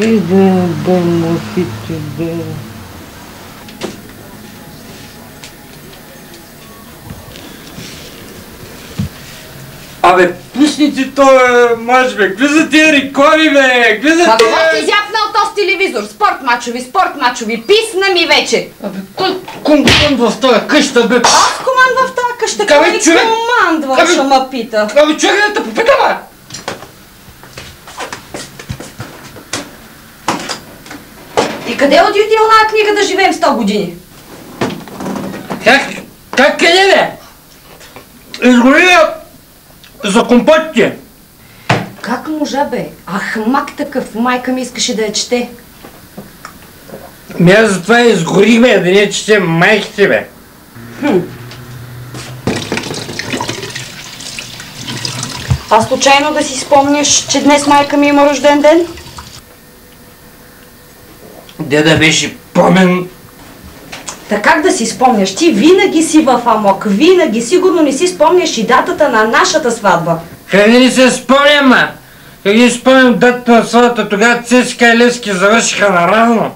да мусите да... Абе, пусните това, мъж, бе! Какви за тия реклами, бе! Какви за тия... Какво сте зяпнал този телевизор? Спорт мачови, писна ми вече! Абе, кой командва в тази къща, бе? Аз командва в тази къща, кой ми командва, ще ме пита? Абе, човек да те попита, бе! И къде отиде оная книга да живеем 100 години? Как къде, бе? Изгори за компотите. Как можа, бе? Ахмак такъв, майка ми искаше да я чете. Аз затова изгорих, бе, да не четем майките, бе. А случайно да си спомняш, че днес майка ми има рожден ден? Деда беше помен. Така как да си спомняш? Ти винаги си в амок, винаги. Сигурно не си спомняш и датата на нашата сватба. Как не се спомням, ма? Как не спомням датата на сватбата, тогава Цецка и Левски завършиха наравно.